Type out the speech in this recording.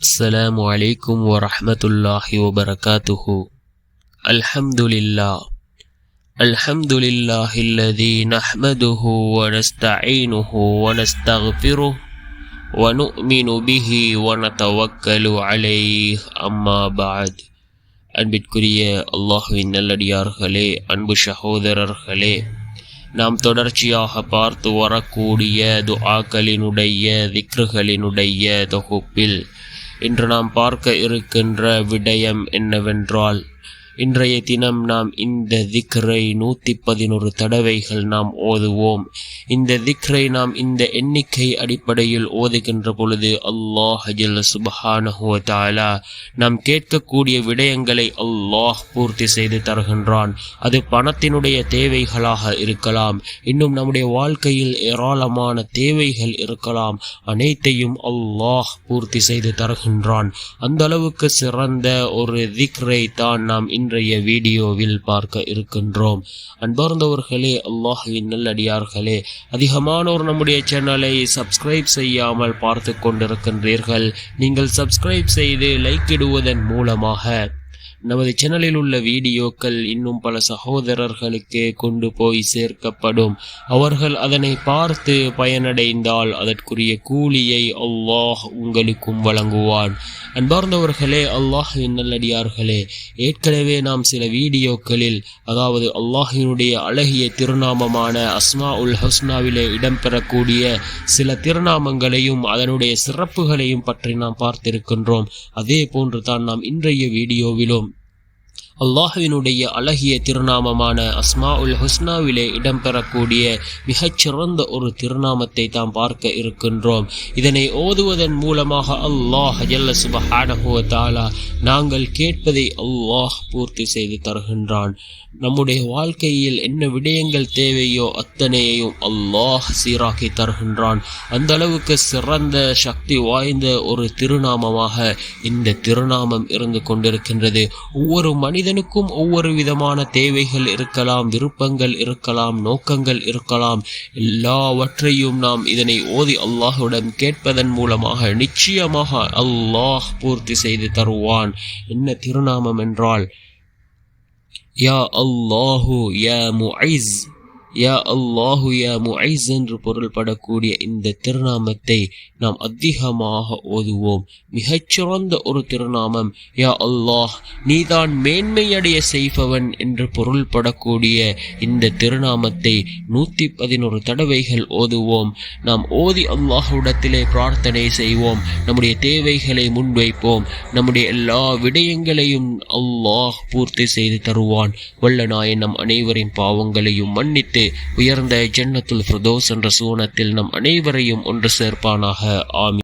السلام عليكم ورحمة الله وبركاته. الحمد لله الذي نحمده ونستعينه ونستغفره ونؤمن به ونتوكل عليه أما بعد. அன்பிற்குரிய அல்லாஹ்வின் நல்லடியார்களே, அன்பு சகோதரர்களே, நாம் தொடர்ச்சியாக பார்த்து வரக்கூடிய துஆக்களினுடைய திக்ருகளினுடைய தொகுப்பில் இன்று நாம் பார்க்க இருக்கின்ற விடயம் என்னவென்றால், இன்றைய தினம் நாம் இந்த திக்ரை 111 தடவைகள் நாம் ஓதுவோம். இந்த திக்ரை நாம் இந்த எண்ணிக்கை அடிப்படையில் ஓதுகின்ற பொழுது அல்லாஹ் ஜல்ல சுப்ஹானஹு வ தஆலா நாம் கேட்கக்கூடிய விடயங்களை அல்லாஹ் பூர்த்தி செய்து தருகின்றான். அது பணத்தினுடைய தேவைகளாக இருக்கலாம், இன்னும் நம்முடைய வாழ்க்கையில் ஏராளமான தேவைகள் இருக்கலாம். அனைத்தையும் அல்லாஹ் பூர்த்தி செய்து தருகின்றான். அந்த அளவுக்கு சிறந்த ஒரு திக்ரை தான் நாம் இன்றைய வீடியோவில் பார்க்க இருக்கின்றோம். அன்பார்ந்தவர்களே, அல்லாஹ்வின் நல்லடியார்களே, அதிகமானோர் நம்முடைய சேனலை சப்ஸ்கிரைப் செய்யாமல் பார்த்து கொண்டிருக்கின்றீர்கள். நீங்கள் சப்ஸ்கிரைப் செய்து லைக் இடுவதன் மூலமாக நமது சேனலில் உள்ள வீடியோக்கள் இன்னும் பல சகோதரர்களுக்கு கொண்டு போய் சேர்க்கப்படும். அவர்கள் அதனை பார்த்து பயனடைந்தால் அதற்குரிய கூலியை அல்லாஹ் உங்களுக்கும் வழங்குவான். அன்பார்ந்தவர்களே, அல்லாஹ்வின் நல்லடியார்களே, ஏற்கனவே நாம் சில வீடியோக்களில், அதாவது அல்லாஹினுடைய அழகிய திருநாமமான அஸ்மாஉல் ஹுஸ்னாவிலே இடம்பெறக்கூடிய சில திருநாமங்களையும் அதனுடைய சிறப்புகளையும் பற்றி நாம் பார்த்திருக்கின்றோம். அதே போன்று தான் நாம் இன்றைய வீடியோவிலும் அல்லாஹ்வினுடைய அழகிய திருநாமமான அஸ்மாஉல் ஹுஸ்னாவிலே இடம்பெறக்கூடிய மிகச்சிறந்த ஒரு திருநாமத்தை தாம் பார்க்க இருக்கின்றோம். இதனை ஓதுவதன் மூலமாக அல்லாஹ் ஜல்ல சுப்ஹானஹு வ தஆலா நாங்கள் கேட்பதை அல்லாஹ் பூர்த்தி செய்து தருகின்றான். நம்முடைய வாழ்க்கையில் என்ன விடயங்கள் தேவையோ அத்தனையையும் அல்லாஹ் சீராக்கி தருகின்றான். அந்த அளவுக்கு சிறந்த சக்தி வாய்ந்த ஒரு திருநாமமாக இந்த திருநாமம் இருந்து கொண்டிருக்கின்றது. ஒவ்வொரு மனிதனுக்கும் ஒவ்வொரு விதமான தேவைகள் இருக்கலாம், விருப்பங்கள் இருக்கலாம், நோக்கங்கள் இருக்கலாம். எல்லாவற்றையும் நாம் இதனை ஓதி அல்லாஹ்விடம் கேட்பதன் மூலமாக நிச்சயமாக அல்லாஹ் பூர்த்தி செய்து தருவான். என்ன திருநாமம் என்றால், யா அல்லாஹு யா முஇஸ், யா அல்லாஹு யா முஇஸ் என்று பொருள்படக்கூடிய இந்த திருநாமத்தை நாம் அதிகமாக ஓதுவோம். மிகச்சிறந்த ஒரு திருநாமம். யா அல்லாஹ், நீதான் மேன்மையடைய செய்பவன் என்று பொருள்படக்கூடிய இந்த திருநாமத்தை 111 தடவைகள் ஓதுவோம். நாம் ஓதி அல்லாஹ்விடத்திலே பிரார்த்தனை செய்வோம். நம்முடைய தேவைகளை முன்வைப்போம். நம்முடைய எல்லா விடயங்களையும் அல்லாஹ் பூர்த்தி செய்து தருவான். வல்ல நாயன் நம் அனைவரின் பாவங்களையும் மன்னித்து உயர்ந்த ஜன்னத்துல் ஃபிர்தௌஸ் என்ற சுவனத்தில் நம் அனைவரையும் ஒன்று சேர்ப்பானாக. ஆமீன்.